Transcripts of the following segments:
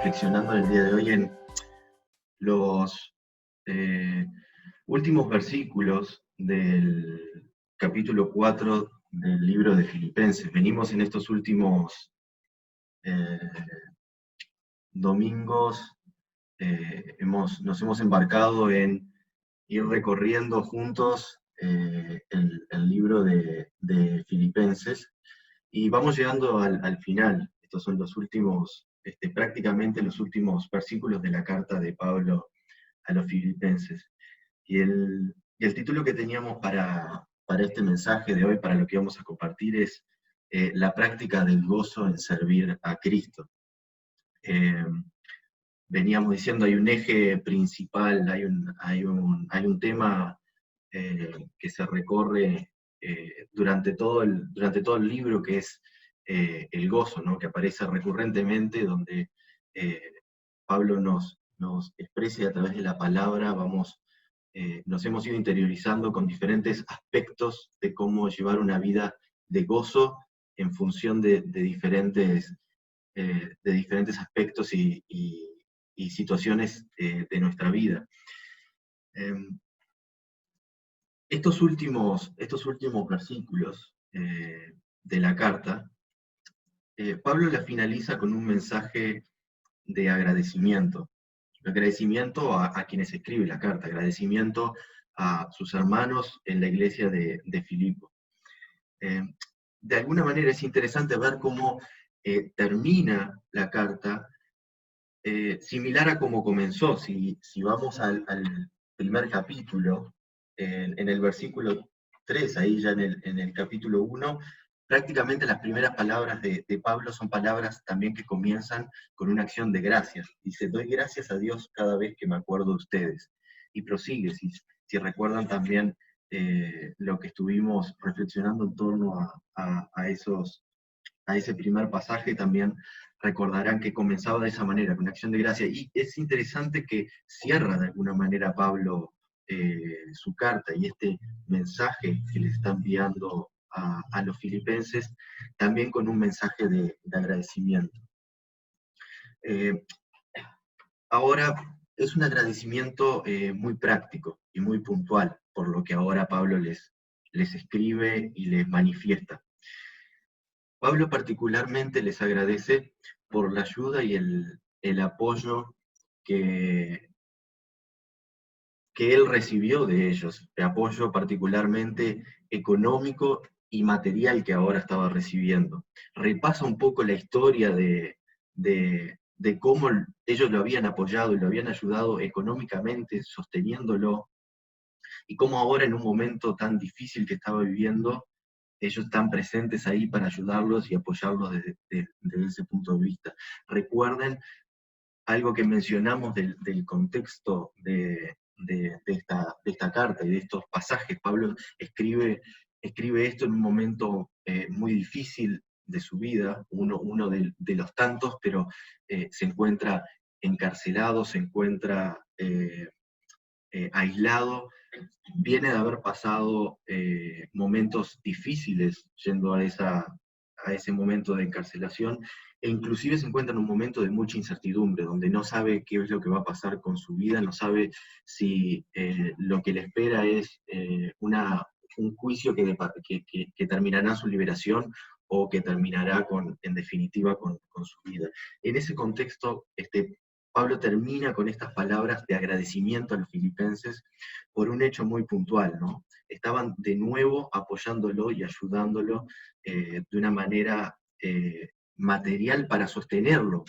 reflexionando en el día de hoy en los eh, últimos versículos del capítulo 4 del libro de Filipenses. Venimos en estos últimos eh, domingos, nos hemos embarcado en ir recorriendo juntos el libro de Filipenses y vamos llegando al final. Estos son los últimos, prácticamente los últimos versículos de la carta de Pablo a los Filipenses. Y el título que teníamos para este mensaje de hoy, para lo que vamos a compartir, es la práctica del gozo en servir a Cristo. Eh, Veníamos diciendo, hay un eje principal, hay un tema que se recorre durante todo el libro, que es el gozo, ¿no? Que aparece recurrentemente, donde eh, Pablo nos expresa y a través de la palabra nos hemos ido interiorizando con diferentes aspectos de cómo llevar una vida de gozo en función de diferentes aspectos y situaciones de nuestra vida. Estos últimos versículos de la carta, Pablo la finaliza con un mensaje de agradecimiento. Agradecimiento a quienes escribe la carta, agradecimiento a sus hermanos en la iglesia de Filipo. De alguna manera es interesante ver cómo termina la carta similar a cómo comenzó. Si vamos al primer capítulo, en el versículo 3, ahí ya en el capítulo 1, prácticamente las primeras palabras de Pablo son palabras también que comienzan con una acción de gracias. Dice, doy gracias a Dios cada vez que me acuerdo de ustedes. Y prosigue, si recuerdan también lo que estuvimos reflexionando en torno a ese primer pasaje, también recordarán que comenzaba de esa manera, con acción de gracia. Y es interesante que cierra de alguna manera Pablo su carta y este mensaje que le está enviando a los filipenses, también con un mensaje de agradecimiento. Ahora, es un agradecimiento muy práctico y muy puntual, por lo que ahora Pablo les escribe y les manifiesta. Pablo particularmente les agradece por la ayuda y el apoyo que, que él recibió de ellos, el apoyo particularmente económico y material que ahora estaba recibiendo. Repasa un poco la historia de cómo ellos lo habían apoyado y lo habían ayudado económicamente, sosteniéndolo, y cómo ahora en un momento tan difícil que estaba viviendo, ellos están presentes ahí para ayudarlos y apoyarlos desde ese punto de vista. Recuerden algo que mencionamos del contexto de esta carta y de estos pasajes. Pablo escribe esto en un momento muy difícil de su vida, uno de los tantos, pero se encuentra encarcelado, se encuentra aislado, viene de haber pasado momentos difíciles yendo a ese momento de encarcelación, e inclusive se encuentra en un momento de mucha incertidumbre, donde no sabe qué es lo que va a pasar con su vida, no sabe si lo que le espera es un juicio que terminará su liberación o que terminará en definitiva con su vida. En ese contexto, Pablo termina con estas palabras de agradecimiento a los filipenses por un hecho muy puntual, ¿no? Estaban de nuevo apoyándolo y ayudándolo de una manera material para sostenerlo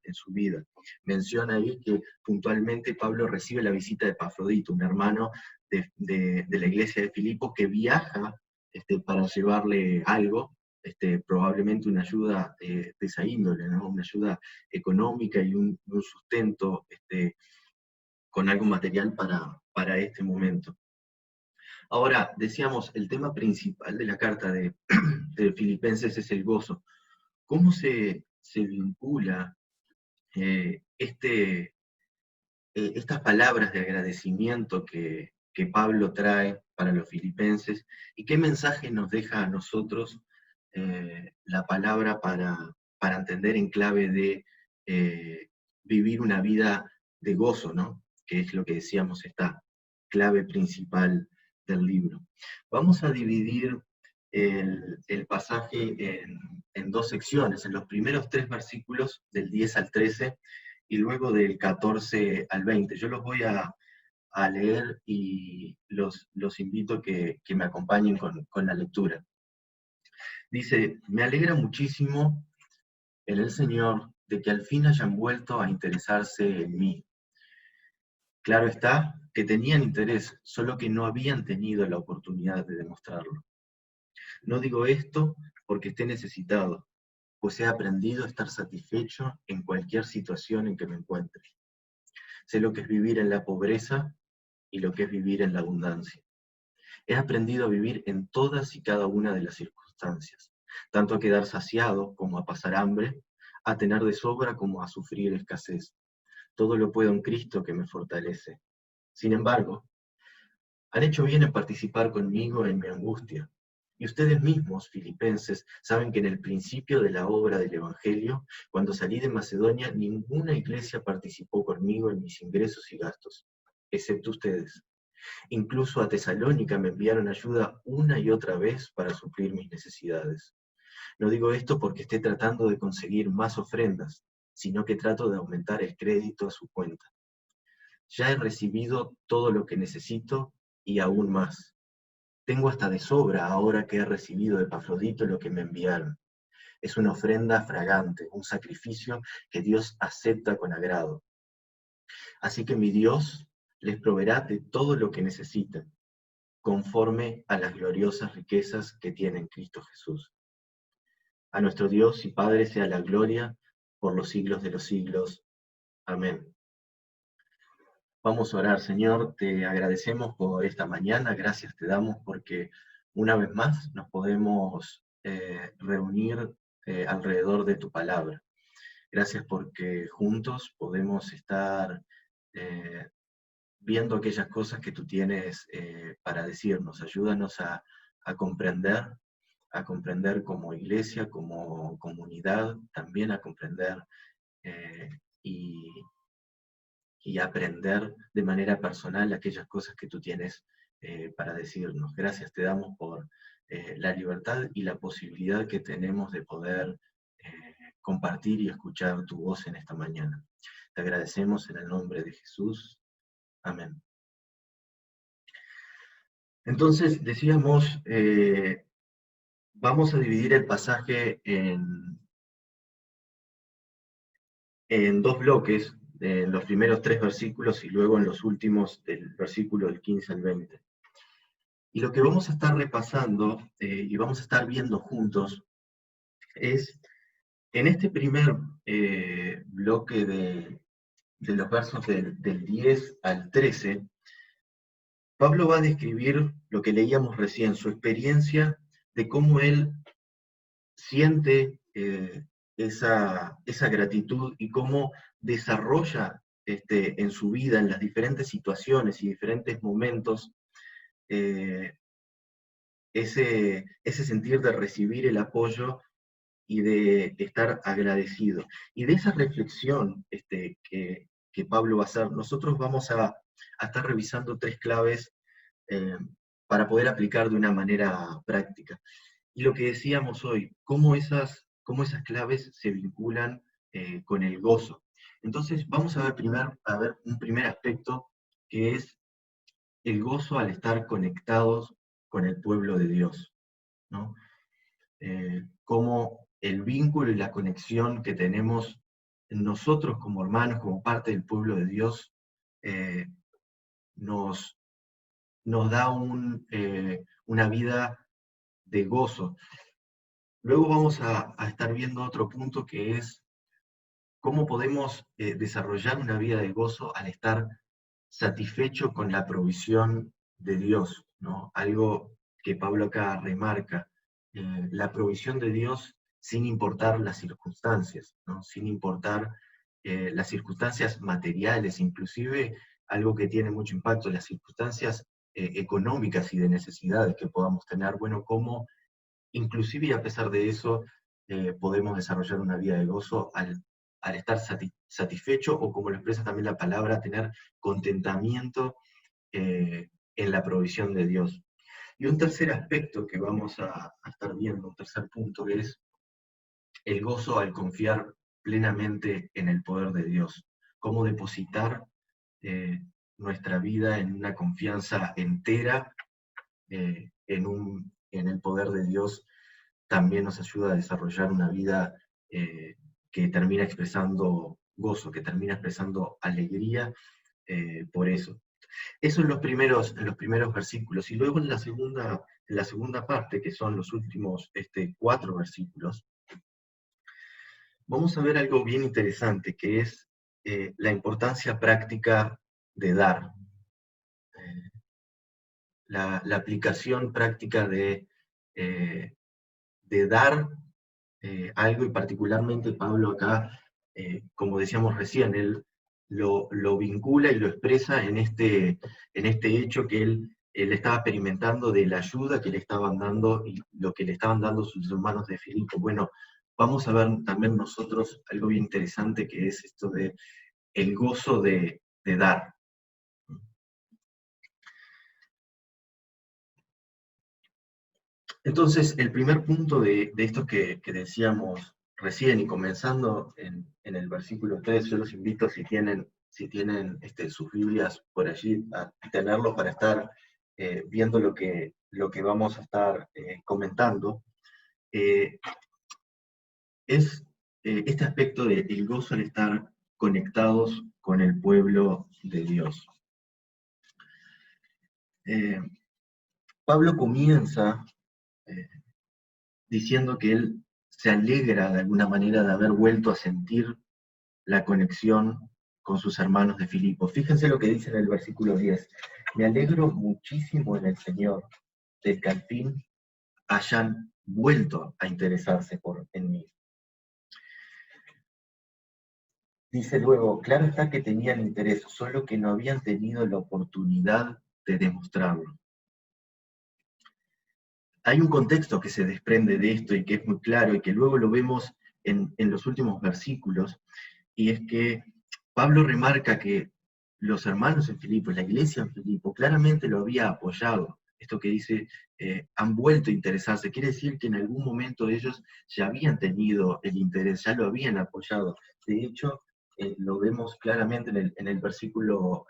en su vida. Menciona ahí que puntualmente Pablo recibe la visita de Epafrodito, un hermano de la iglesia de Filipos, que viaja para llevarle algo, probablemente una ayuda de esa índole, ¿no? Una ayuda económica y un sustento con algo material para este momento. Ahora, decíamos, el tema principal de la carta de Filipenses es el gozo. ¿Cómo se vincula estas palabras de agradecimiento que Pablo trae para los filipenses, y qué mensaje nos deja a nosotros la palabra para entender en clave de vivir una vida de gozo, ¿no? Que es lo que decíamos, esta clave principal del libro. Vamos a dividir el pasaje en dos secciones, en los primeros 3 versículos, del 10 al 13, y luego del 14 al 20. Yo los voy a leer y los invito a que me acompañen con la lectura. Dice: me alegra muchísimo en el Señor de que al fin hayan vuelto a interesarse en mí. Claro está que tenían interés, solo que no habían tenido la oportunidad de demostrarlo. No digo esto porque esté necesitado, pues he aprendido a estar satisfecho en cualquier situación en que me encuentre. Sé lo que es vivir en la pobreza y lo que es vivir en la abundancia. He aprendido a vivir en todas y cada una de las circunstancias, tanto a quedar saciado como a pasar hambre, a tener de sobra como a sufrir escasez. Todo lo puedo en Cristo que me fortalece. Sin embargo, han hecho bien en participar conmigo en mi angustia. Y ustedes mismos, filipenses, saben que en el principio de la obra del Evangelio, cuando salí de Macedonia, ninguna iglesia participó conmigo en mis ingresos y gastos, excepto ustedes. Incluso a Tesalónica me enviaron ayuda una y otra vez para suplir mis necesidades. No digo esto porque esté tratando de conseguir más ofrendas, sino que trato de aumentar el crédito a su cuenta. Ya he recibido todo lo que necesito y aún más. Tengo hasta de sobra ahora que he recibido de Epafrodito lo que me enviaron. Es una ofrenda fragante, un sacrificio que Dios acepta con agrado. Así que mi Dios les proveerá de todo lo que necesitan, conforme a las gloriosas riquezas que tiene en Cristo Jesús. A nuestro Dios y Padre sea la gloria por los siglos de los siglos. Amén. Vamos a orar. Señor, te agradecemos por esta mañana, gracias te damos porque una vez más nos podemos reunir alrededor de tu palabra. Gracias porque juntos podemos estar viendo aquellas cosas que tú tienes para decirnos. Ayúdanos a comprender como iglesia, como comunidad, también a comprender eh, y, y aprender de manera personal aquellas cosas que tú tienes para decirnos. Gracias te damos por la libertad y la posibilidad que tenemos de poder compartir y escuchar tu voz en esta mañana. Te agradecemos en el nombre de Jesús. Amén. Entonces, decíamos, vamos a dividir el pasaje en 2 bloques, en los primeros 3 versículos y luego en los últimos del versículo del 15 al 20. Y lo que vamos a estar repasando y vamos a estar viendo juntos es, en este primer bloque de los versos del 10 al 13, Pablo va a describir lo que leíamos recién, su experiencia de cómo él siente esa gratitud y cómo desarrolla en su vida, en las diferentes situaciones y diferentes momentos, ese sentir de recibir el apoyo y de estar agradecido. Y de esa reflexión que Pablo va a hacer, nosotros vamos a estar revisando 3 claves eh, para poder aplicar de una manera práctica. Y lo que decíamos hoy, cómo esas claves se vinculan con el gozo. Entonces, vamos a ver un primer aspecto que es el gozo al estar conectados con el pueblo de Dios, ¿no? Cómo el vínculo y la conexión que tenemos nosotros como hermanos, como parte del pueblo de Dios, eh, nos, nos da una vida de gozo. Luego vamos a estar viendo otro punto que es cómo podemos desarrollar una vida de gozo al estar satisfecho con la provisión de Dios, ¿no? Algo que Pablo acá remarca, la provisión de Dios sin importar las circunstancias, ¿no? Sin importar las circunstancias materiales, inclusive algo que tiene mucho impacto, las circunstancias económicas y de necesidades que podamos tener. Bueno, cómo inclusive y a pesar de eso, podemos desarrollar una vida de gozo al estar satisfecho, o como lo expresa también la palabra, tener contentamiento en la provisión de Dios. Y un tercer aspecto que vamos a estar viendo, un tercer punto, es el gozo al confiar plenamente en el poder de Dios. Cómo depositar eh, nuestra vida en una confianza entera en el poder de Dios también nos ayuda a desarrollar una vida que termina expresando gozo, que termina expresando alegría por eso. Eso en los primeros versículos. Y luego en la segunda parte, que son los últimos 4 versículos, vamos a ver algo bien interesante, que es la importancia práctica de dar. Eh, la aplicación práctica de dar algo, y particularmente Pablo acá, como decíamos recién, él lo vincula y lo expresa en este hecho que él estaba experimentando de la ayuda que le estaban dando y lo que le estaban dando sus hermanos de Filipo. Bueno, vamos a ver también nosotros algo bien interesante, que es esto de el gozo de dar. Entonces, el primer punto de esto que decíamos recién, y comenzando en el versículo 3, yo los invito, si tienen sus Biblias por allí, a tenerlo para estar viendo lo que vamos a estar comentando, eh, es este aspecto del gozo al estar conectados con el pueblo de Dios. Eh, Pablo comienza eh, diciendo que él se alegra de alguna manera de haber vuelto a sentir la conexión con sus hermanos de Filipo. Fíjense lo que dice en el versículo 10. Me alegro muchísimo en el Señor de que al fin hayan vuelto a interesarse en mí. Dice luego, claro está que tenían interés, solo que no habían tenido la oportunidad de demostrarlo. Hay un contexto que se desprende de esto y que es muy claro y que luego lo vemos en los últimos versículos, y es que Pablo remarca que los hermanos en Filipo, la iglesia en Filipo, claramente lo había apoyado. Esto que dice, han vuelto a interesarse, quiere decir que en algún momento ellos ya habían tenido el interés, ya lo habían apoyado. De hecho, lo vemos claramente en el versículo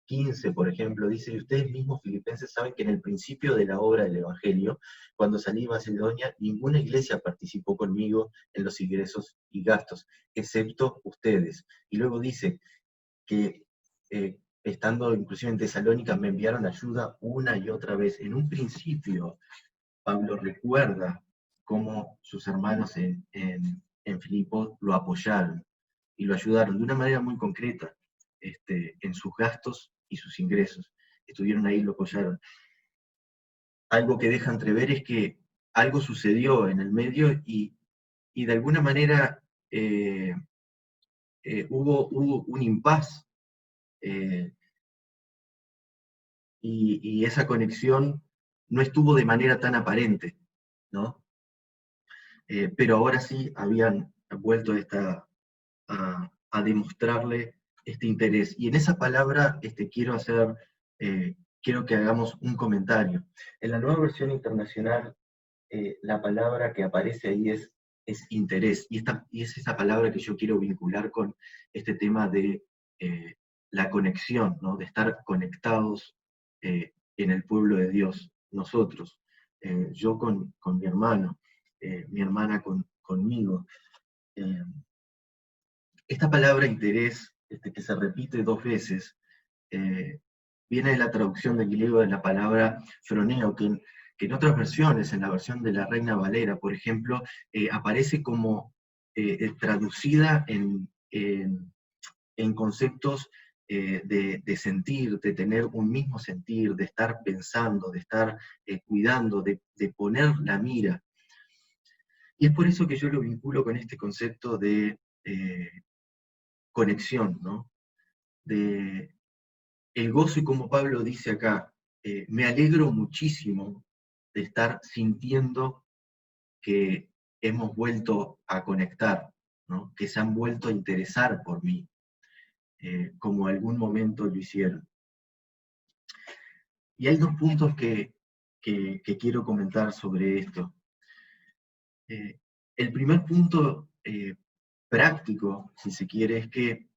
15, por ejemplo, dice, y ustedes mismos filipenses saben que en el principio de la obra del Evangelio, cuando salí de Macedonia, ninguna iglesia participó conmigo en los ingresos y gastos, excepto ustedes. Y luego dice que estando inclusive en Tesalónica me enviaron ayuda una y otra vez. En un principio, Pablo recuerda cómo sus hermanos en Filipo lo apoyaron y lo ayudaron de una manera muy concreta en sus gastos y sus ingresos. Estuvieron ahí y lo apoyaron. Algo que deja entrever es que algo sucedió en el medio y de alguna manera hubo un impas y esa conexión no estuvo de manera tan aparente, ¿no? Pero ahora sí habían vuelto a demostrarle este interés. Y en esa palabra quiero que hagamos un comentario. En la nueva versión internacional, la palabra que aparece ahí es interés, y es esa palabra que yo quiero vincular con este tema de la conexión, ¿no? De estar conectados en el pueblo de Dios, nosotros, yo con mi hermana conmigo. Eh, Esta palabra interés, que se repite 2 veces, eh, viene de la traducción del griego de la palabra froneo, que en otras versiones, en la versión de la Reina Valera, por ejemplo, aparece como traducida en conceptos de sentir, de tener un mismo sentir, de estar pensando, de estar cuidando, de poner la mira. Y es por eso que yo lo vinculo con este concepto de conexión, ¿no? De el gozo, y como Pablo dice acá, me alegro muchísimo de estar sintiendo que hemos vuelto a conectar, ¿no? Que se han vuelto a interesar por mí, como algún momento lo hicieron. Y hay dos puntos que quiero comentar sobre esto. El primer punto práctico, si se quiere, es que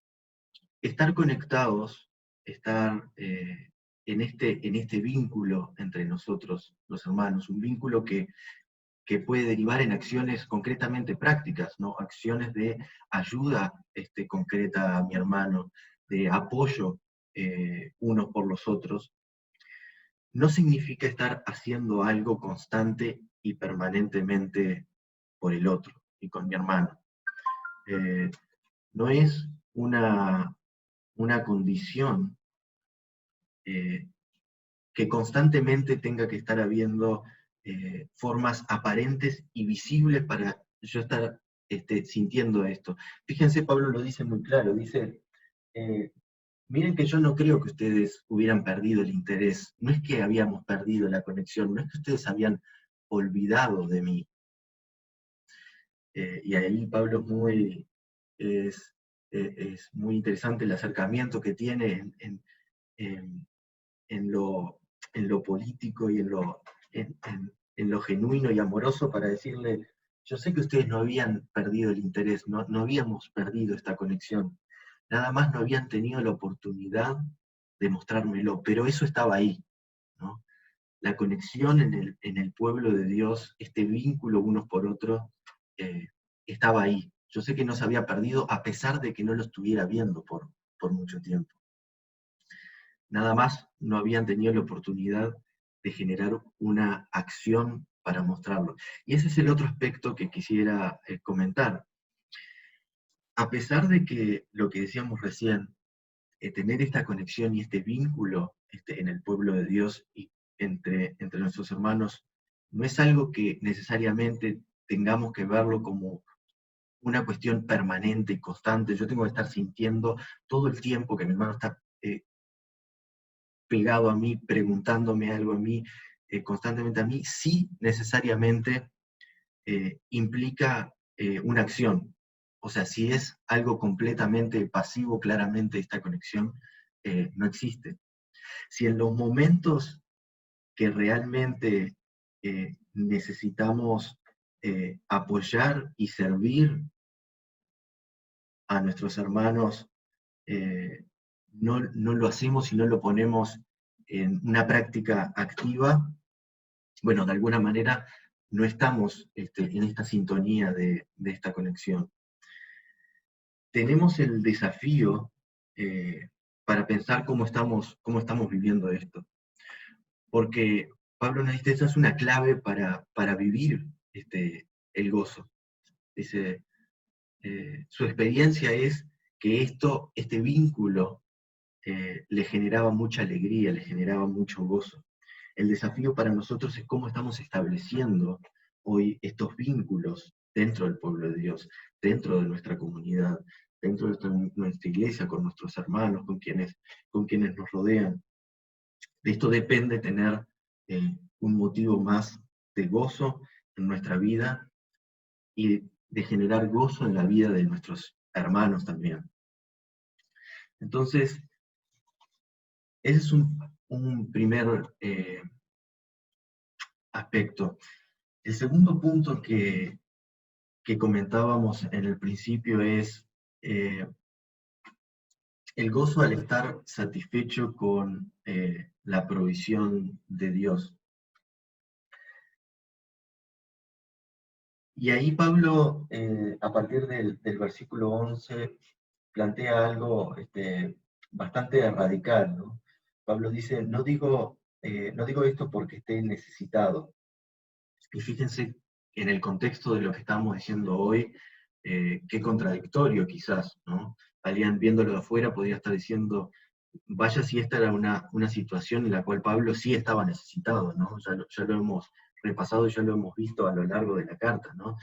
estar conectados, estar en este vínculo entre nosotros, los hermanos, un vínculo que puede derivar en acciones concretamente prácticas, ¿no? Acciones de ayuda concreta a mi hermano, de apoyo unos por los otros, no significa estar haciendo algo constante y permanentemente por el otro y con mi hermano. No es una condición que constantemente tenga que estar habiendo formas aparentes y visibles para yo estar sintiendo esto. Fíjense, Pablo lo dice muy claro, dice, miren que yo no creo que ustedes hubieran perdido el interés, no es que habíamos perdido la conexión, no es que ustedes habían olvidado de mí. Y ahí Pablo es muy interesante el acercamiento que tiene en, en lo, en lo político y en lo genuino y amoroso para decirle, yo sé que ustedes no habían perdido el interés, no habíamos perdido esta conexión, nada más no habían tenido la oportunidad de mostrármelo, pero eso estaba ahí, ¿no? La conexión en el pueblo de Dios, este vínculo unos por otros, eh, estaba ahí. Yo sé que no se había perdido a pesar de que no lo estuviera viendo por mucho tiempo. Nada más no habían tenido la oportunidad de generar una acción para mostrarlo. Y ese es el otro aspecto que quisiera comentar. A pesar de que lo que decíamos recién, tener esta conexión y este vínculo en el pueblo de Dios y entre nuestros hermanos, no es algo que necesariamente tengamos que verlo como una cuestión permanente y constante. Yo tengo que estar sintiendo todo el tiempo que mi hermano está pegado a mí, preguntándome algo a mí, constantemente a mí, sí necesariamente implica una acción. O sea, si es algo completamente pasivo, claramente esta conexión no existe. Si en los momentos que realmente necesitamos apoyar y servir a nuestros hermanos, no lo hacemos y no lo ponemos en una práctica activa, bueno, de alguna manera no estamos en esta sintonía de esta conexión. Tenemos el desafío para pensar cómo estamos viviendo esto. Porque Pablo nos dice, esa es una clave para vivir el gozo. Dice, su experiencia es que este vínculo le generaba mucha alegría, le generaba mucho gozo. El desafío para nosotros es cómo estamos estableciendo hoy estos vínculos dentro del pueblo de Dios, dentro de nuestra comunidad, dentro de nuestra iglesia, con nuestros hermanos, con quienes nos rodean. De esto depende tener un motivo más de gozo en nuestra vida y de generar gozo en la vida de nuestros hermanos también. Entonces, ese es un primer aspecto. El segundo punto que comentábamos en el principio es el gozo al estar satisfecho con la provisión de Dios. Y ahí Pablo, a partir del versículo 11, plantea algo bastante radical, ¿no? Pablo dice, no digo esto porque esté necesitado. Y fíjense en el contexto de lo que estamos diciendo hoy, qué contradictorio quizás, ¿no? Alguien viéndolo de afuera podría estar diciendo, vaya si esta era una situación en la cual Pablo sí estaba necesitado, ¿no? Ya lo hemos repasado y ya lo hemos visto a lo largo de la carta, ¿no?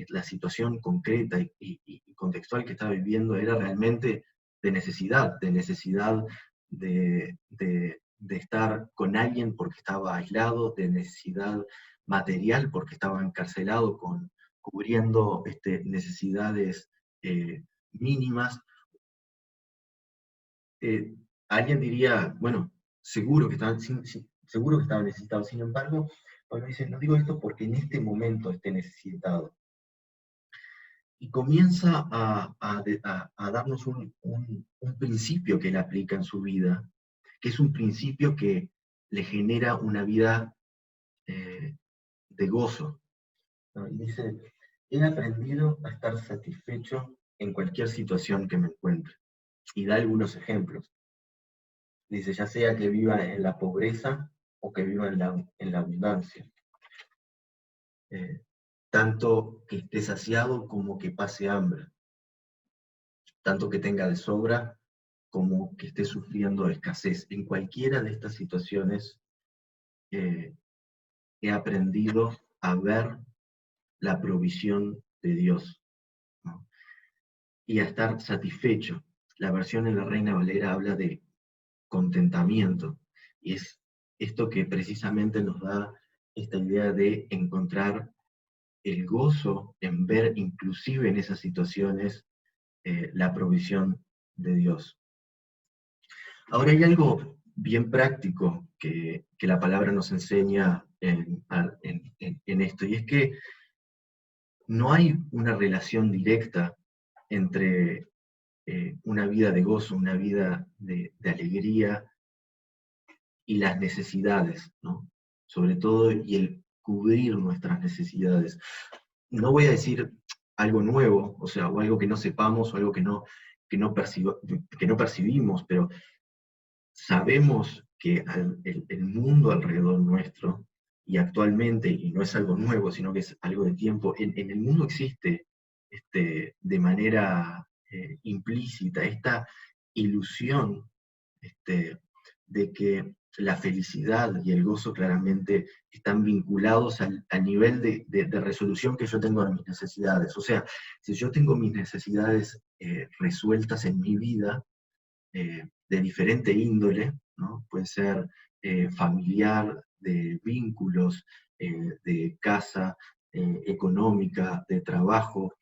La situación concreta y contextual que estaba viviendo era realmente de necesidad de estar con alguien porque estaba aislado, de necesidad material porque estaba encarcelado cubriendo necesidades mínimas, alguien diría, bueno, seguro que estaban, seguro que estaban necesitados. Sin embargo, Pablo dice, no digo esto porque en este momento esté necesitado. Y comienza a darnos un principio que él aplica en su vida, que es un principio que le genera una vida de gozo, ¿no? Y dice, he aprendido a estar satisfecho en cualquier situación que me encuentre. Y da algunos ejemplos. Dice, ya sea que viva en la pobreza o que viva en la abundancia. Tanto que esté saciado como que pase hambre. Tanto que tenga de sobra como que esté sufriendo escasez. En cualquiera de estas situaciones he aprendido a ver la provisión de Dios, ¿no? Y a estar satisfecho. La versión en la Reina Valera habla de contentamiento, y es esto que precisamente nos da esta idea de encontrar el gozo en ver inclusive en esas situaciones la provisión de Dios. Ahora hay algo bien práctico que la palabra nos enseña en esto, y es que no hay una relación directa entre una vida de gozo, una vida de alegría y las necesidades, ¿no? Sobre todo, y el cubrir nuestras necesidades. No voy a decir algo nuevo, o sea, o algo que no sepamos, o algo que no percibimos, pero sabemos que el mundo alrededor nuestro, y actualmente, y no es algo nuevo, sino que es algo de tiempo, en el mundo existe de manera implícita esta ilusión de que la felicidad y el gozo claramente están vinculados al nivel de resolución que yo tengo de mis necesidades. O sea, si yo tengo mis necesidades resueltas en mi vida, de diferente índole, ¿no? Puede ser familiar, de vínculos, de casa, económica, de trabajo.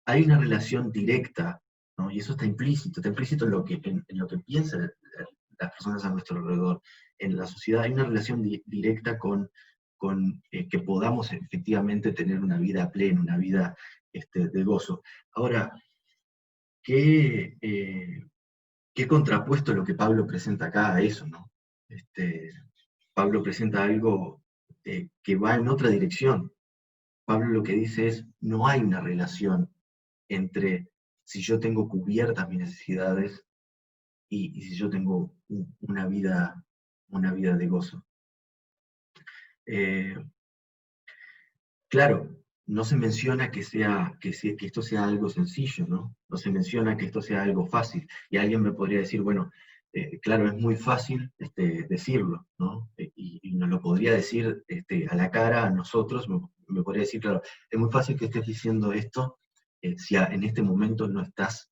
Hay una relación directa, ¿no? Y eso está implícito en lo que piensan las personas a nuestro alrededor. En la sociedad hay una relación directa con que podamos efectivamente tener una vida plena, una vida de gozo. Ahora, ¿qué, qué contrapuesto lo que Pablo presenta acá a eso, ¿no? Pablo presenta algo que va en otra dirección. Pablo lo que dice es, no hay una relación entre si yo tengo cubiertas mis necesidades y si yo tengo una vida de gozo. Eh, claro, no se menciona que esto sea algo sencillo, ¿no? No se menciona que esto sea algo fácil. Y alguien me podría decir, bueno, claro, es muy fácil decirlo, ¿no? Y nos lo podría decir a la cara a nosotros, me podría decir, claro, es muy fácil que estés diciendo esto si en este momento no estás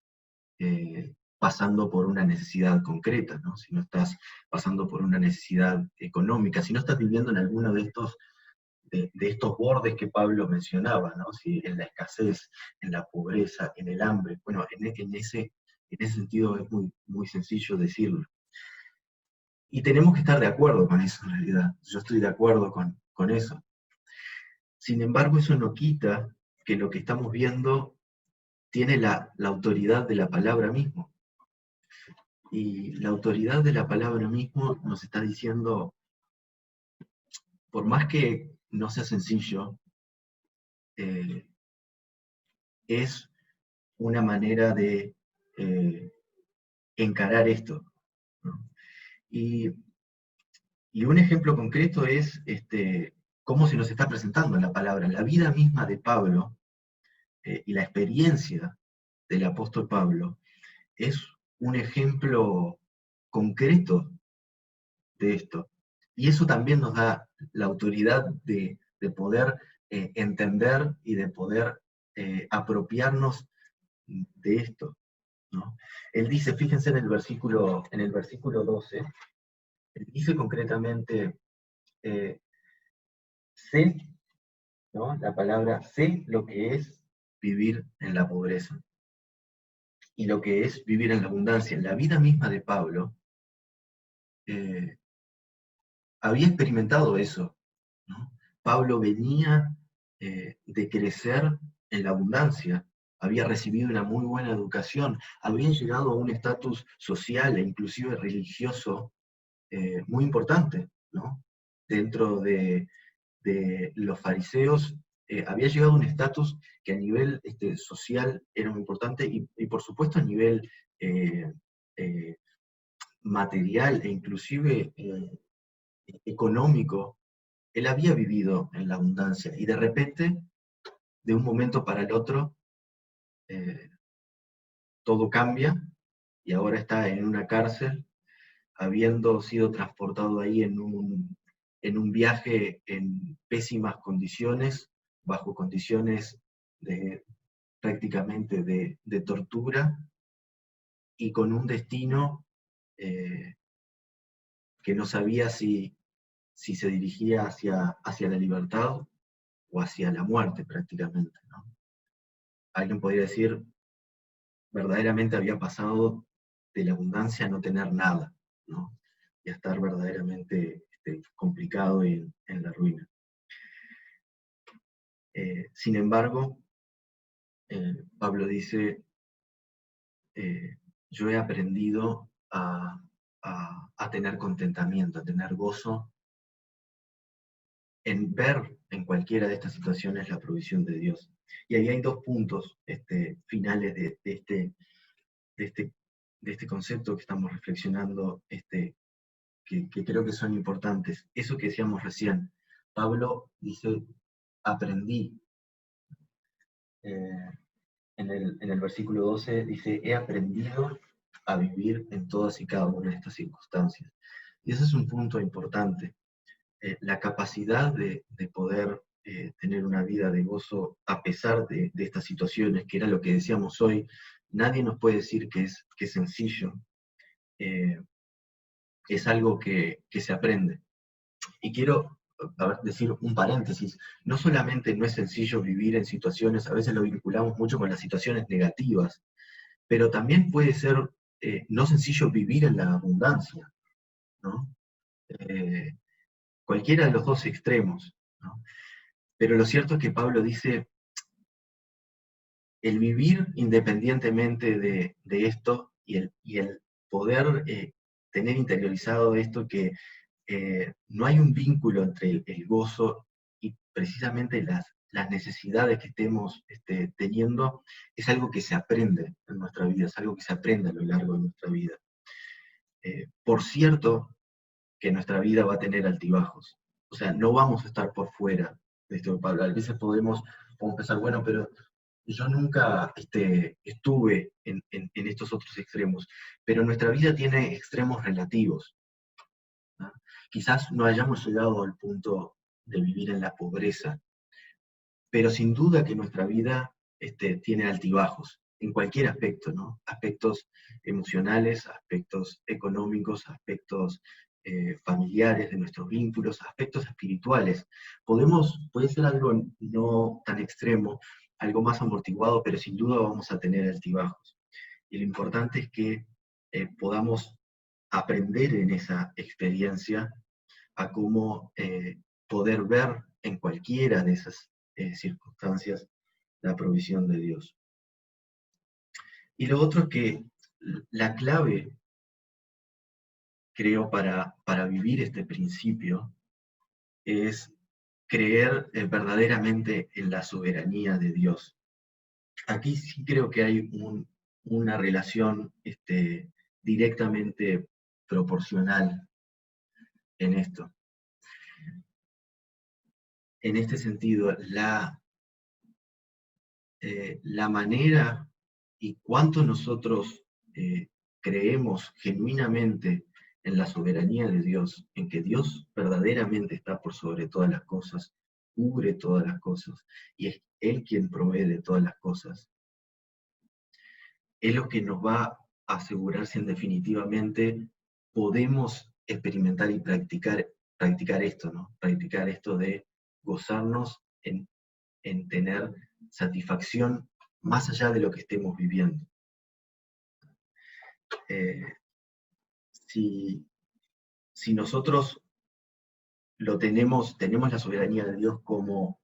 pasando por una necesidad concreta, ¿no? Si no estás pasando por una necesidad económica, si no estás viviendo en alguno de estos bordes que Pablo mencionaba, ¿no? Si en la escasez, en la pobreza, en el hambre. Bueno, en ese sentido es muy, muy sencillo decirlo. Y tenemos que estar de acuerdo con eso en realidad. Yo estoy de acuerdo con eso. Sin embargo, eso no quita que lo que estamos viendo tiene la autoridad de la palabra mismo. Y la autoridad de la palabra mismo nos está diciendo, por más que no sea sencillo, eh, es una manera de encarar esto, ¿no? Y, y un ejemplo concreto es cómo se nos está presentando la palabra. La vida misma de Pablo y la experiencia del apóstol Pablo es un ejemplo concreto de esto. Y eso también nos da la autoridad de poder entender y de poder apropiarnos de esto, ¿no? Él dice, fíjense en el versículo 12, él dice concretamente, eh, sé, ¿no? La palabra sé lo que es vivir en la pobreza. y lo que es vivir en la abundancia. La vida misma de Pablo eh, había experimentado eso, ¿no? Pablo venía de crecer en la abundancia, había recibido una muy buena educación, había llegado a un estatus social e inclusive religioso muy importante, ¿no? Dentro de los fariseos había llegado a un estatus que a nivel social era muy importante y por supuesto a nivel eh, eh, material e inclusive económico. Él había vivido en la abundancia y de repente, de un momento para el otro, eh, todo cambia y ahora está en una cárcel, habiendo sido transportado ahí en un viaje en pésimas condiciones, bajo condiciones de, prácticamente de tortura y con un destino eh, que no sabía si se dirigía hacia la libertad o hacia la muerte prácticamente, ¿no? Alguien podría decir, verdaderamente había pasado de la abundancia a no tener nada, ¿no? Y a estar verdaderamente complicado en la ruina. Sin embargo, Pablo dice, yo he aprendido a tener contentamiento, a tener gozo en ver en cualquiera de estas situaciones la provisión de Dios. Y ahí hay dos puntos finales de este, de este concepto que estamos reflexionando, que creo que son importantes. Eso que decíamos recién, Pablo dice, aprendí. Eh, en el versículo 12 dice, he aprendido a vivir en todas y cada una de estas circunstancias. Y ese es un punto importante. La capacidad de poder tener una vida de gozo a pesar de estas situaciones, que era lo que decíamos hoy, nadie nos puede decir que es sencillo. Eh, es algo que se aprende. Y quiero decir un paréntesis, no solamente no es sencillo vivir en situaciones, a veces lo vinculamos mucho con las situaciones negativas, pero también puede ser no sencillo vivir en la abundancia, ¿no? Eh, cualquiera de los dos extremos, ¿no? Pero lo cierto es que Pablo dice, el vivir independientemente de esto y el poder tener interiorizado esto que no hay un vínculo entre el gozo y precisamente las necesidades que estemos teniendo, es algo que se aprende en nuestra vida, es algo que se aprende a lo largo de nuestra vida. Por cierto, que nuestra vida va a tener altibajos. O sea, no vamos a estar por fuera de esto, Pablo. A veces podemos pensar, bueno, pero yo nunca estuve en estos otros extremos, pero nuestra vida tiene extremos relativos, ¿no? Quizás no hayamos llegado al punto de vivir en la pobreza, pero sin duda que nuestra vida tiene altibajos, en cualquier aspecto, ¿no? Aspectos emocionales, aspectos económicos, aspectos familiares de nuestros vínculos, aspectos espirituales. Puede ser algo no tan extremo, algo más amortiguado, pero sin duda vamos a tener altibajos. Y lo importante es que podamos aprender en esa experiencia a cómo poder ver en cualquiera de esas circunstancias la provisión de Dios. Y lo otro es que la clave, creo, para vivir este principio es creer verdaderamente en la soberanía de Dios. Aquí sí creo que hay una relación directamente proporcional en esto. En este sentido, la manera y cuánto nosotros creemos genuinamente en la soberanía de Dios, en que Dios verdaderamente está por sobre todas las cosas, cubre todas las cosas, y es Él quien provee de todas las cosas, es lo que nos va a asegurar si en definitivamente podemos experimentar y practicar esto, ¿no? Practicar esto de gozarnos en tener satisfacción más allá de lo que estemos viviendo. Eh, si, si nosotros tenemos la soberanía de Dios como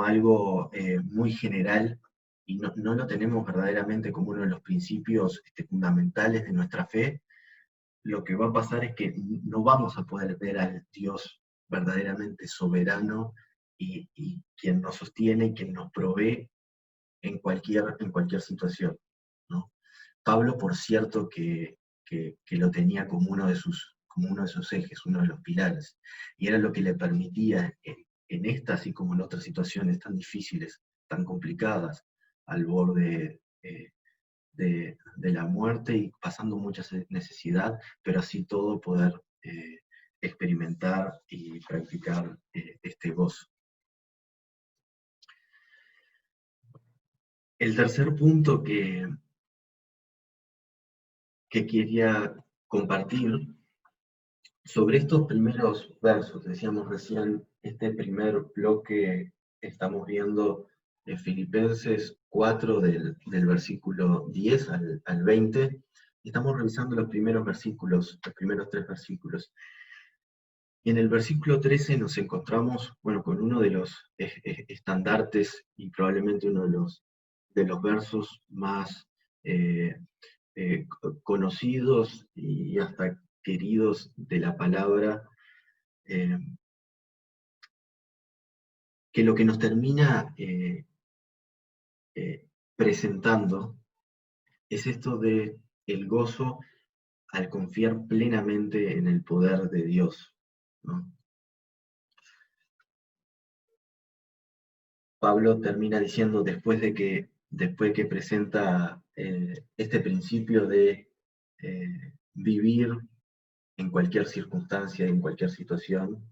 algo muy general y no lo tenemos verdaderamente como uno de los principios fundamentales de nuestra fe, lo que va a pasar es que no vamos a poder ver al Dios verdaderamente soberano y quien nos sostiene y quien nos provee en cualquier situación, ¿no? Pablo, por cierto, que lo tenía como uno de sus ejes, uno de los pilares, y era lo que le permitía en estas y como en otras situaciones tan difíciles, tan complicadas, al borde de la muerte y pasando mucha necesidad, pero así todo poder experimentar y practicar este gozo. El tercer punto que quería compartir sobre estos primeros versos, decíamos recién, este primer bloque estamos viendo en Filipenses 4 del versículo 10 al 20, y estamos revisando los primeros versículos, los primeros 3 versículos. Y en el versículo 13 nos encontramos, bueno, con uno de los estandartes y probablemente uno de los versos más eh, conocidos y hasta queridos de la palabra, eh, que lo que nos termina presentando es esto de el gozo al confiar plenamente en el poder de Dios, ¿no? Pablo termina diciendo, después que presenta este principio de vivir en cualquier circunstancia, en cualquier situación,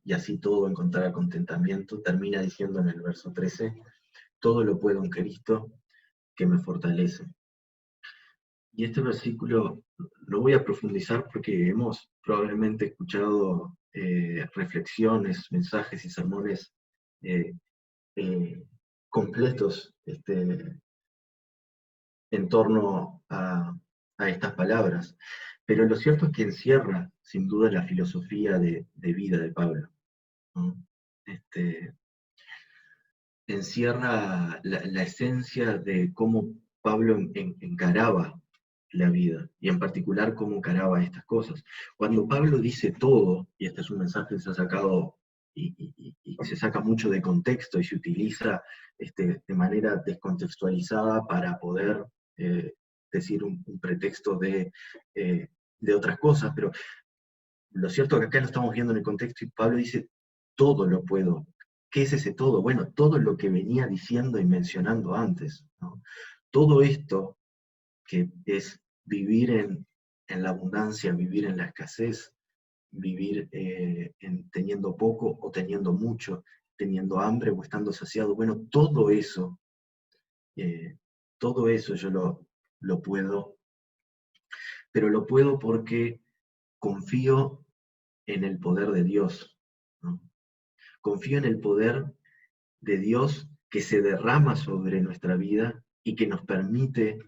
y así todo encontrar contentamiento, termina diciendo en el verso 13, todo lo puedo en Cristo que me fortalece. Y este versículo lo voy a profundizar porque hemos probablemente escuchado reflexiones, mensajes y sermones eh, eh, completos en torno a estas palabras. Pero lo cierto es que encierra, sin duda, la filosofía de vida de Pablo, ¿no? Encierra la esencia de cómo Pablo encaraba la vida, y en particular cómo encaraba estas cosas. Cuando Pablo dice todo, y este es un mensaje que se ha sacado y se saca mucho de contexto y se utiliza de manera descontextualizada para poder decir un pretexto de otras cosas, pero lo cierto es que acá lo estamos viendo en el contexto y Pablo dice, todo lo puedo. ¿Qué es ese todo? Bueno, todo lo que venía diciendo y mencionando antes, ¿no? Todo esto que es vivir en la abundancia, vivir en la escasez, vivir teniendo poco o teniendo mucho, teniendo hambre o estando saciado, bueno, eh, todo eso yo lo puedo, pero lo puedo porque confío en el poder de Dios, ¿no? Confío en el poder de Dios que se derrama sobre nuestra vida y que nos permite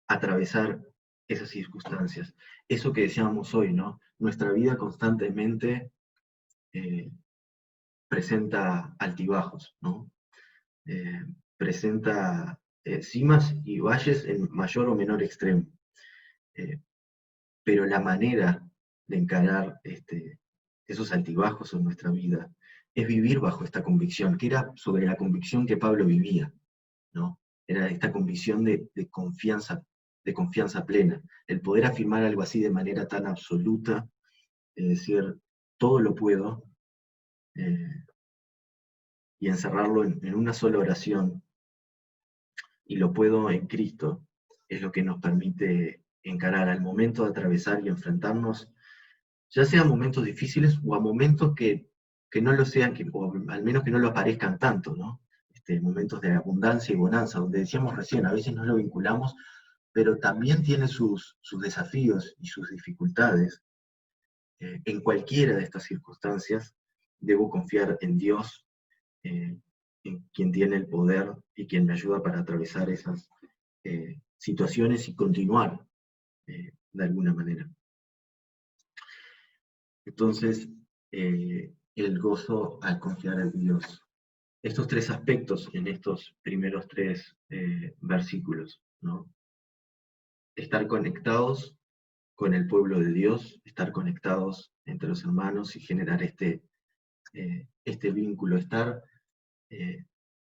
atravesar esas circunstancias. Eso que decíamos hoy, ¿no? Nuestra vida constantemente eh, presenta altibajos, ¿no? Eh, presenta cimas y valles en mayor o menor extremo. Eh, pero la manera de encarar esos altibajos en nuestra vida es vivir bajo esta convicción, que era sobre la convicción que Pablo vivía, ¿no? Era esta convicción de confianza plena, el poder afirmar algo así de manera tan absoluta, es decir, todo lo puedo, eh, y encerrarlo en una sola oración, y lo puedo en Cristo, es lo que nos permite encarar al momento de atravesar y enfrentarnos ya sea momentos difíciles o a momentos que no lo sean, o al menos que no lo aparezcan tanto, ¿no? Momentos de abundancia y bonanza, donde decíamos recién, a veces no lo vinculamos, pero también tiene sus desafíos y sus dificultades. En cualquiera de estas circunstancias, debo confiar en Dios, en quien tiene el poder y quien me ayuda para atravesar situaciones y continuar de alguna manera. Entonces, el gozo al confiar en Dios. Estos tres aspectos en estos primeros tres versículos, ¿no? Estar conectados con el pueblo de Dios, estar conectados entre los hermanos y generar este vínculo, estar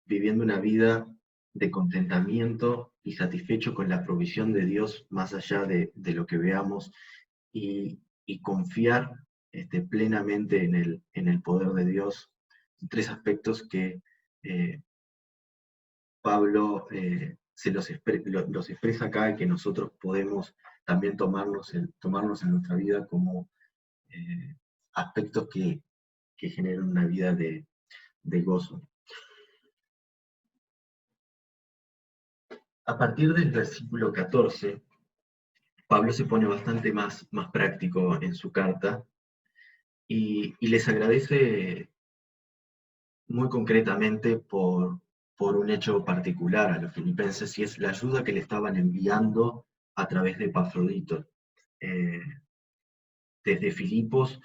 viviendo una vida de contentamiento y satisfecho con la provisión de Dios más allá de lo que veamos y confiar plenamente en el poder de Dios. Tres aspectos que Pablo se los expresa acá y que nosotros podemos también tomarnos en nuestra vida como aspectos que generan una vida de gozo. A partir del versículo 14, Pablo se pone bastante más práctico en su carta y les agradece muy concretamente por un hecho particular a los filipenses, y es la ayuda que le estaban enviando a través de Epafrodito. Desde Filipos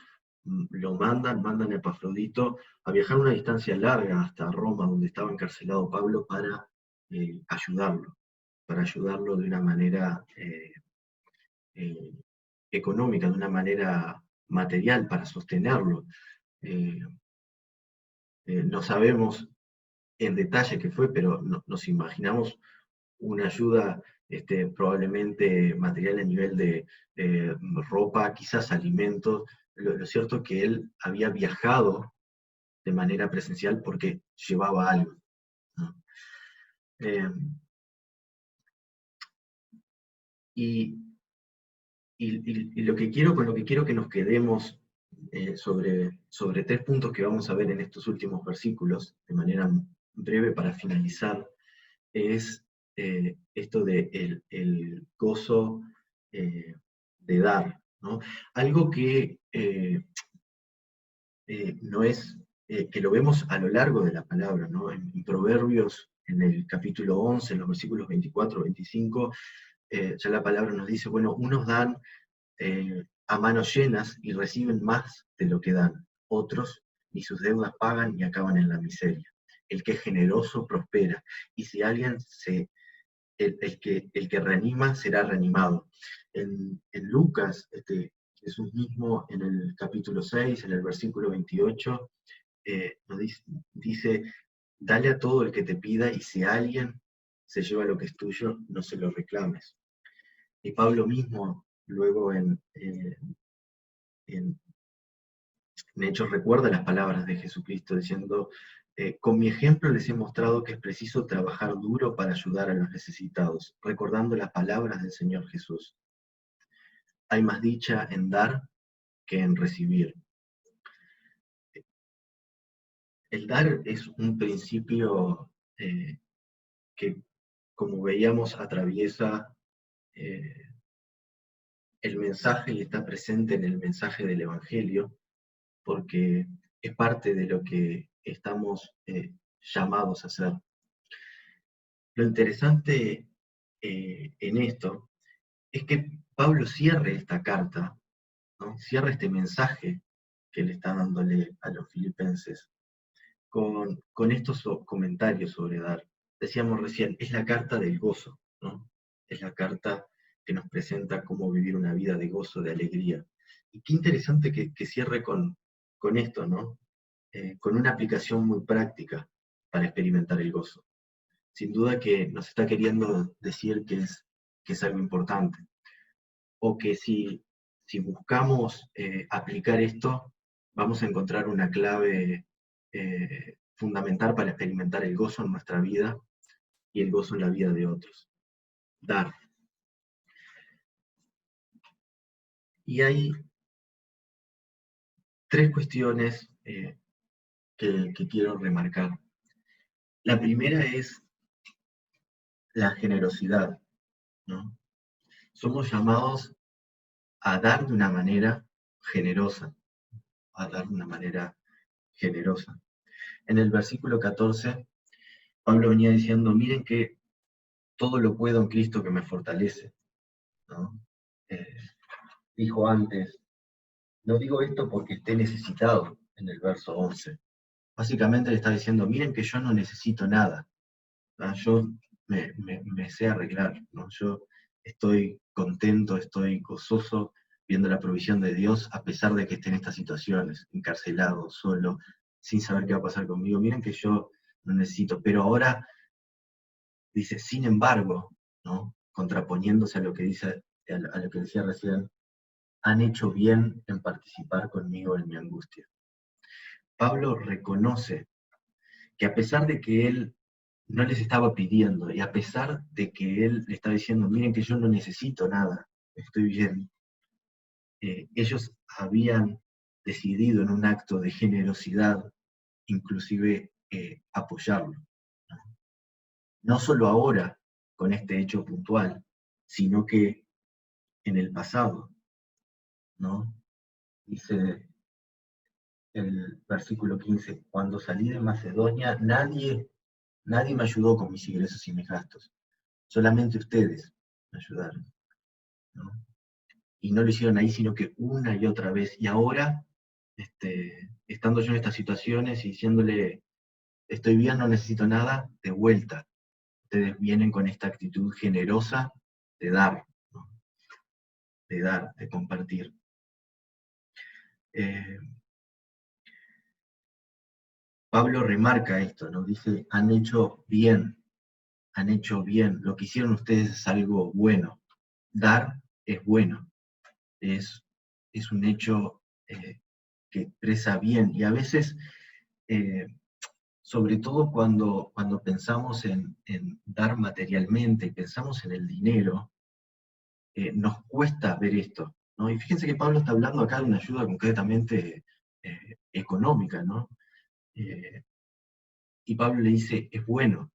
mandan a Epafrodito a viajar una distancia larga hasta Roma, donde estaba encarcelado Pablo, para ayudarlo de una manera económica, de una manera material, para sostenerlo. No sabemos en detalle qué fue, pero nos imaginamos una ayuda probablemente material a nivel de ropa, quizás alimentos. Lo cierto es que él había viajado de manera presencial porque llevaba algo, ¿no? Y con lo que quiero que nos quedemos sobre tres puntos que vamos a ver en estos últimos versículos, de manera breve para finalizar, es esto de el gozo de dar, ¿no? Algo que no es, que lo vemos a lo largo de la palabra, ¿no? En Proverbios, en el capítulo 11, en los versículos 24, 25, ya la palabra nos dice, bueno, unos dan a manos llenas y reciben más de lo que dan. Otros ni sus deudas pagan y acaban en la miseria. El que es generoso prospera, y si alguien el que reanima será reanimado. En Lucas, Jesús mismo, en el capítulo 6, en el versículo 28, nos dice, dale a todo el que te pida, y si alguien se lleva lo que es tuyo, no se lo reclames. Y Pablo mismo, luego en Hechos, recuerda las palabras de Jesucristo diciendo, con mi ejemplo les he mostrado que es preciso trabajar duro para ayudar a los necesitados, recordando las palabras del Señor Jesús. Hay más dicha en dar que en recibir. El dar es un principio que, como veíamos, atraviesa el mensaje y está presente en el mensaje del Evangelio, porque es parte de lo que estamos llamados a hacer. Lo interesante en esto es que Pablo cierre esta carta, ¿no? Cierra este mensaje que le está dándole a los filipenses con estos comentarios sobre dar. Decíamos recién, es la carta del gozo, ¿no? Es la carta que nos presenta cómo vivir una vida de gozo, de alegría. Y qué interesante que cierre con esto, ¿no? Con una aplicación muy práctica para experimentar el gozo. Sin duda que nos está queriendo decir que es algo importante. O que si buscamos aplicar esto, vamos a encontrar una clave fundamental para experimentar el gozo en nuestra vida y el gozo en la vida de otros. Dar. Y hay tres cuestiones que quiero remarcar. La primera es la generosidad, ¿no? Somos llamados a dar de una manera generosa, a dar de una manera generosa. En el versículo 14, Pablo venía diciendo, miren que todo lo puedo en Cristo que me fortalece, ¿no? Eh, Dijo antes, no digo esto porque esté necesitado, en el verso 11. Básicamente le está diciendo, miren que yo no necesito nada, ¿no? Yo me sé arreglar, ¿no? Yo estoy contento, estoy gozoso viendo la provisión de Dios, a pesar de que esté en estas situaciones, encarcelado, solo, sin saber qué va a pasar conmigo. Miren que yo no necesito, pero ahora dice, sin embargo, ¿no? Contraponiéndose a lo que dice, a lo que decía recién, han hecho bien en participar conmigo en mi angustia. Pablo reconoce que a pesar de que él no les estaba pidiendo, y a pesar de que él le estaba diciendo, miren que yo no necesito nada, estoy bien, ellos habían decidido en un acto de generosidad, inclusive apoyarlo. ¿No? No solo ahora, con este hecho puntual, sino que en el pasado, ¿no? Dice el versículo 15, cuando salí de Macedonia, nadie me ayudó con mis ingresos y mis gastos, solamente ustedes me ayudaron, ¿no? Y no lo hicieron ahí, sino que una y otra vez. Y ahora, estando yo en estas situaciones y diciéndole, estoy bien, no necesito nada, de vuelta, ustedes vienen con esta actitud generosa de dar, ¿no? De dar, de compartir. Eh, Pablo remarca esto, ¿no? Dice, han hecho bien, lo que hicieron ustedes es algo bueno. Dar es bueno, es, es un hecho que expresa bien, y a veces, eh, sobre todo cuando pensamos en dar materialmente y pensamos en el dinero, nos cuesta ver esto, ¿no? Y fíjense que Pablo está hablando acá de una ayuda concretamente económica, ¿no? Eh, y Pablo le dice, es bueno.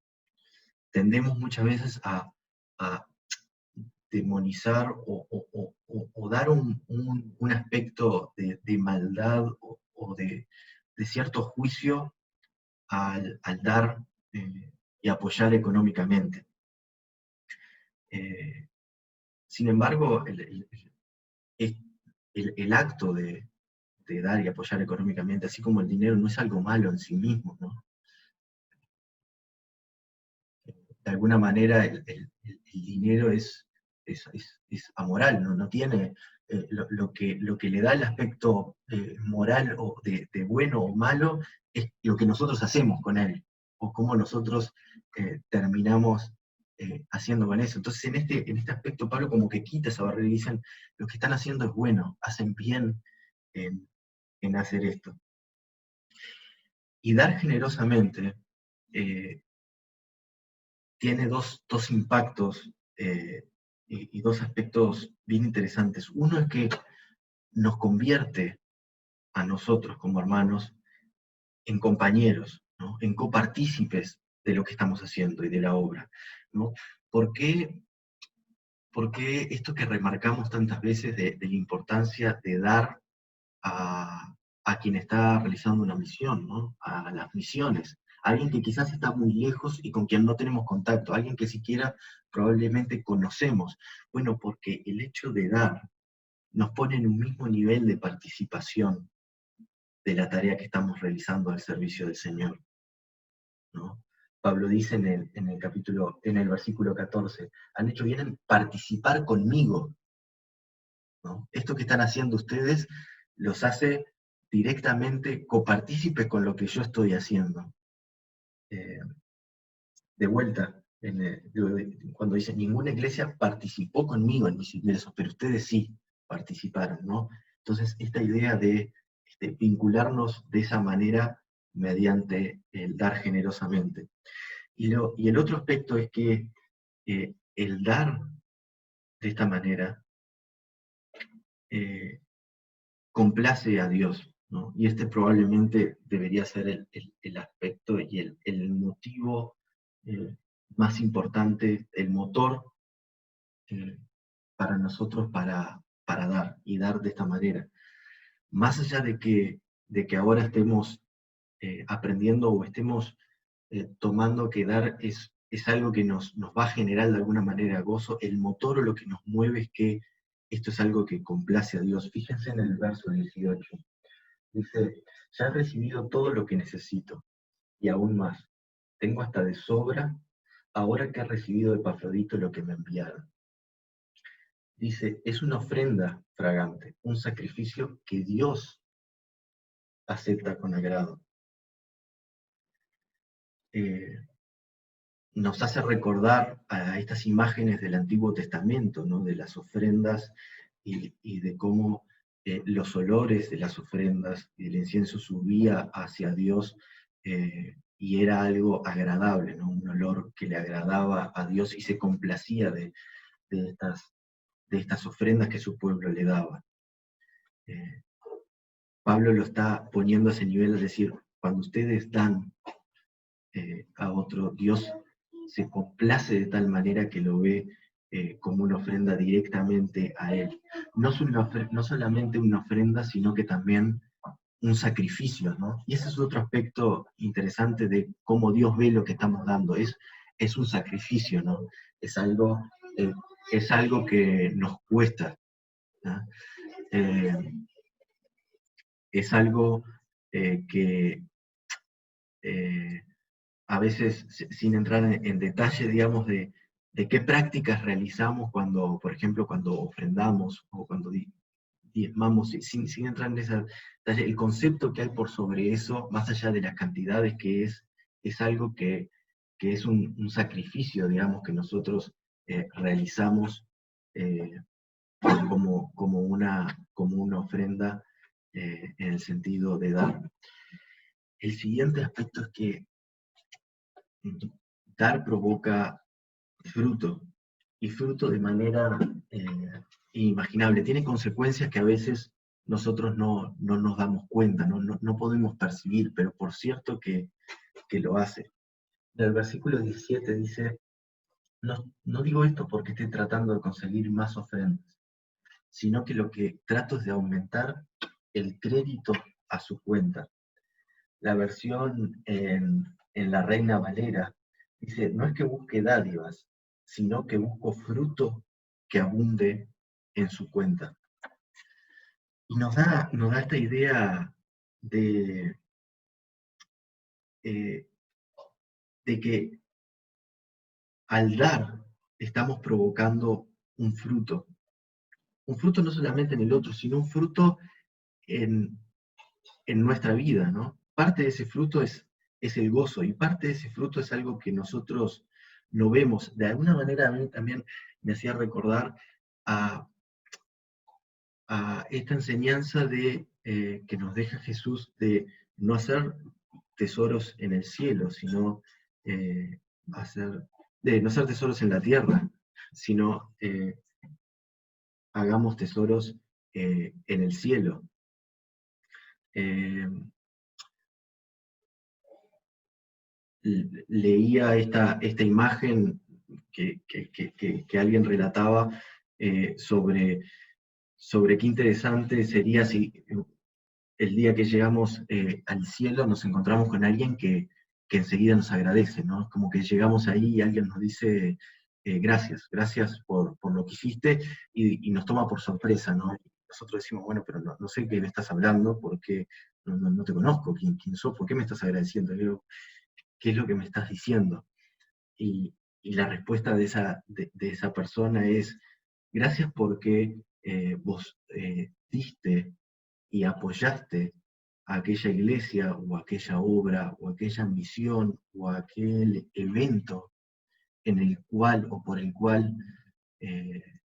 Tendemos muchas veces a demonizar o dar un aspecto de maldad o de cierto juicio al dar y apoyar económicamente. Eh, Sin embargo, el acto de dar y apoyar económicamente, así como el dinero, no es algo malo en sí mismo, ¿no? De alguna manera el dinero es amoral, ¿no? No tiene lo que le da el aspecto moral o de bueno o malo, es lo que nosotros hacemos con él, o cómo nosotros terminamos haciendo con eso. Entonces en este aspecto Pablo como que quita esa barrera y dicen, lo que están haciendo es bueno, hacen bien en, en hacer esto. Y dar generosamente eh, tiene dos impactos y dos aspectos bien interesantes. Uno es que nos convierte a nosotros como hermanos en compañeros, ¿no? En copartícipes de lo que estamos haciendo y de la obra, ¿no? ¿Por qué, porque esto que remarcamos tantas veces de la importancia de dar a quien está realizando una misión, ¿no? A las misiones? Alguien que quizás está muy lejos y con quien no tenemos contacto, alguien que siquiera probablemente conocemos. Bueno, porque el hecho de dar nos pone en un mismo nivel de participación de la tarea que estamos realizando al servicio del Señor, ¿no? Pablo dice en el versículo 14, han hecho bien en participar conmigo, ¿no? Esto que están haciendo ustedes los hace directamente copartícipes con lo que yo estoy haciendo. Eh, de vuelta, cuando dice, ninguna iglesia participó conmigo en mis ingresos, pero ustedes sí participaron, ¿no? Entonces, esta idea de vincularnos de esa manera mediante el dar generosamente. Y el otro aspecto es que el dar de esta manera eh, complace a Dios, ¿no? Y este probablemente debería ser el aspecto y el motivo eh, más importante, el motor eh, para nosotros para dar y dar de esta manera. Más allá de que ahora estemos aprendiendo o estemos tomando que dar es algo que nos va a generar de alguna manera gozo. El motor o lo que nos mueve es que esto es algo que complace a Dios. Fíjense en el verso 18. Dice, ya he recibido todo lo que necesito, y aún más. Tengo hasta de sobra, ahora que he recibido de Epafrodito lo que me enviaron. Dice, es una ofrenda fragante, un sacrificio que Dios acepta con agrado. Nos hace recordar a estas imágenes del Antiguo Testamento, ¿no? De las ofrendas y de cómo los olores de las ofrendas y el incienso subía hacia Dios, y era algo agradable, ¿no? Un olor que le agradaba a Dios y se complacía de estas ofrendas que su pueblo le daba. Pablo lo está poniendo a ese nivel, es decir, cuando ustedes dan a otro, Dios se complace de tal manera que lo ve como una ofrenda directamente a Él. No solamente una ofrenda, sino que también un sacrificio, ¿no? Y ese es otro aspecto interesante de cómo Dios ve lo que estamos dando. Es un sacrificio, ¿no? Es algo, eh, es algo que nos cuesta, ¿no? Eh, es algo que a veces, sin entrar en detalle, digamos, de qué prácticas realizamos cuando, por ejemplo, cuando ofrendamos o cuando diezmamos, sin entrar en ese detalle, el concepto que hay por sobre eso, más allá de las cantidades, que es algo que es un sacrificio, digamos, que nosotros realizamos eh, como una ofrenda en el sentido de dar. El siguiente aspecto es que dar provoca fruto, y fruto de manera inimaginable. Tiene consecuencias que a veces nosotros no nos damos cuenta, no podemos percibir, pero por cierto que lo hace. En el versículo 17 dice, no digo esto porque esté tratando de conseguir más ofrendas, sino que lo que trato es de aumentar el crédito a su cuenta. La versión en la Reina Valera dice, no es que busque dádivas, sino que busco fruto que abunde en su cuenta. Y nos da esta idea de, eh, de que al dar estamos provocando un fruto no solamente en el otro, sino un fruto en, en nuestra vida, ¿no? Parte de ese fruto es el gozo, y parte de ese fruto es algo que nosotros no vemos. De alguna manera a mí también me hacía recordar a, a esta enseñanza que nos deja Jesús de no hacer tesoros en el cielo, sino eh, de no hacer tesoros en la tierra, sino hagamos tesoros en el cielo. Eh, Leía esta imagen que alguien relataba sobre qué interesante sería si el día que llegamos al cielo nos encontramos con alguien que enseguida nos agradece, ¿no? Es como que llegamos ahí y alguien nos dice gracias por lo que hiciste, y nos toma por sorpresa, ¿no? Y nosotros decimos, bueno, pero no sé qué me estás hablando, porque no te conozco, ¿quién sos? ¿Por qué me estás agradeciendo? Le digo, ¿qué es lo que me estás diciendo? Y la respuesta de esa persona es, gracias porque vos diste y apoyaste a aquella iglesia o aquella obra o aquella misión o aquel evento en el cual o por el cual eh,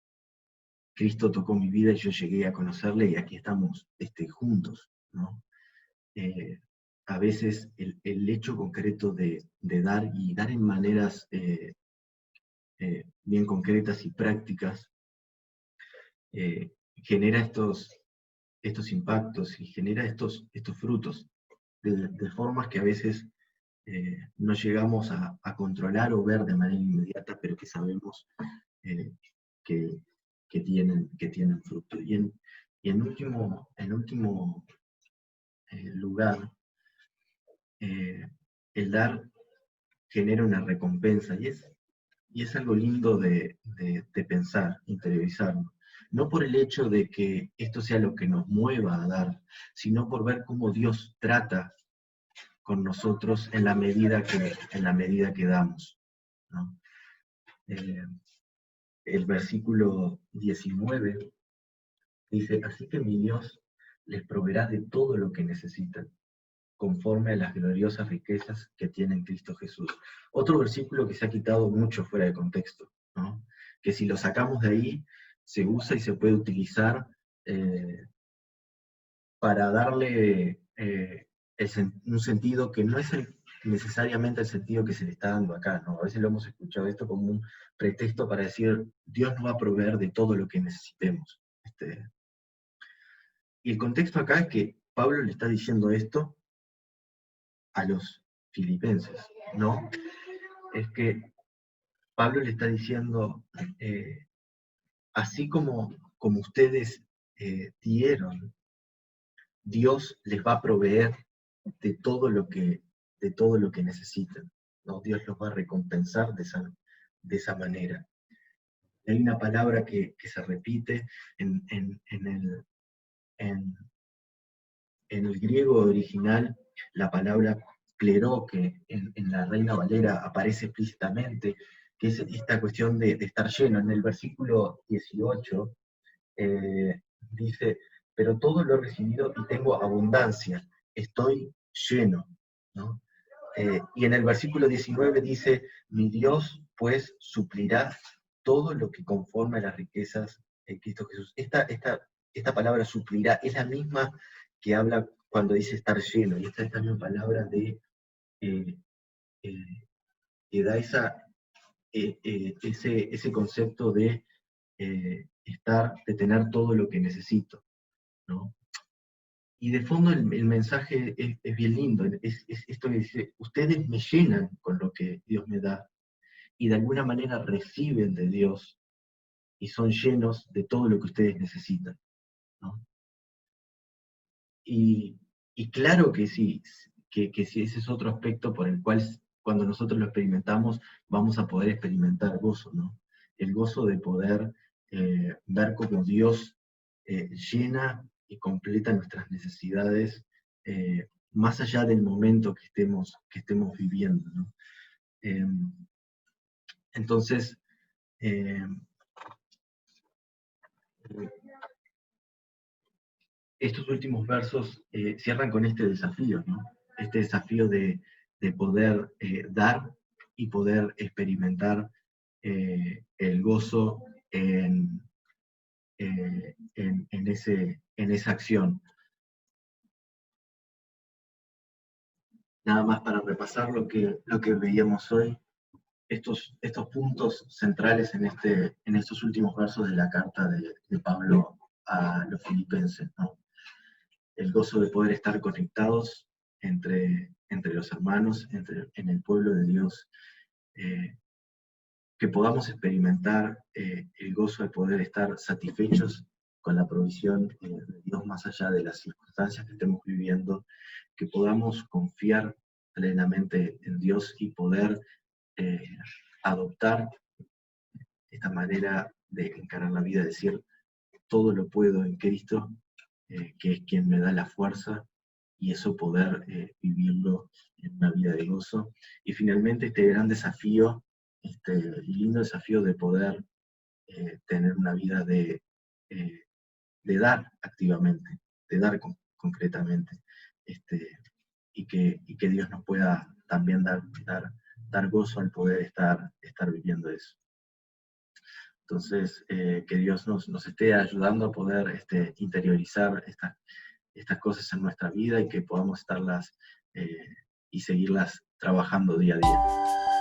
Cristo tocó mi vida y yo llegué a conocerle, y aquí estamos juntos, ¿no? Eh, a veces el hecho concreto de dar, y dar en maneras bien concretas y prácticas, genera estos impactos y genera estos frutos de formas que a veces no llegamos a controlar o ver de manera inmediata, pero que sabemos eh, que, que tienen fruto. En último lugar, el dar genera una recompensa, y es algo lindo de pensar, interiorizarlo. No por el hecho de que esto sea lo que nos mueva a dar, sino por ver cómo Dios trata con nosotros en la medida que damos, ¿no? El versículo 19 dice: así que mi Dios les proveerá de todo lo que necesitan, conforme a las gloriosas riquezas que tiene en Cristo Jesús. Otro versículo que se ha quitado mucho fuera de contexto, ¿no? Que si lo sacamos de ahí, se usa y se puede utilizar para darle un sentido que no es necesariamente el sentido que se le está dando acá, ¿no? A veces lo hemos escuchado esto como un pretexto para decir, Dios nos va a proveer de todo lo que necesitemos. Y el contexto acá es que Pablo le está diciendo esto a los filipenses, ¿no? Es que Pablo le está diciendo, así como ustedes dieron, Dios les va a proveer de todo lo que necesitan, ¿no? Dios los va a recompensar de esa manera. Hay una palabra que se repite en el griego original, la palabra pleró, que en la Reina Valera aparece explícitamente, que es esta cuestión de estar lleno. En el versículo 18 dice, pero todo lo he recibido y tengo abundancia, estoy lleno, ¿no? Y en el versículo 19 dice, mi Dios pues suplirá todo lo que conforme a las riquezas de Cristo Jesús. Esta palabra suplirá es la misma que habla cuando dice estar lleno, y esta es también palabra de eh, eh, que da ese concepto de de tener todo lo que necesito, ¿no? Y de fondo el mensaje es bien lindo, es esto que dice, ustedes me llenan con lo que Dios me da, y de alguna manera reciben de Dios, y son llenos de todo lo que ustedes necesitan, ¿no? Y, y claro que sí, que sí, ese es otro aspecto por el cual cuando nosotros lo experimentamos, vamos a poder experimentar gozo, ¿no? El gozo de poder ver cómo Dios llena y completa nuestras necesidades más allá del momento que estemos viviendo, ¿no? Eh, entonces, eh, estos últimos versos cierran con este desafío, ¿no? Este desafío de poder dar y poder experimentar el gozo en esa acción. Nada más para repasar lo que veíamos hoy, estos puntos centrales en estos últimos versos de la carta de Pablo a los filipenses, ¿no? El gozo de poder estar conectados entre los hermanos, en el pueblo de Dios, que podamos experimentar el gozo de poder estar satisfechos con la provisión de Dios más allá de las circunstancias que estemos viviendo, que podamos confiar plenamente en Dios y poder eh, adoptar esta manera de encarar la vida, decir, todo lo puedo en Cristo, que es quien me da la fuerza, y eso poder vivirlo en una vida de gozo. Y finalmente este gran desafío, este lindo desafío de poder tener una vida de dar activamente, de dar concretamente, y que Dios nos pueda también dar gozo al poder estar viviendo eso. Entonces, que Dios nos esté ayudando a poder interiorizar estas cosas en nuestra vida y que podamos estarlas y seguirlas trabajando día a día.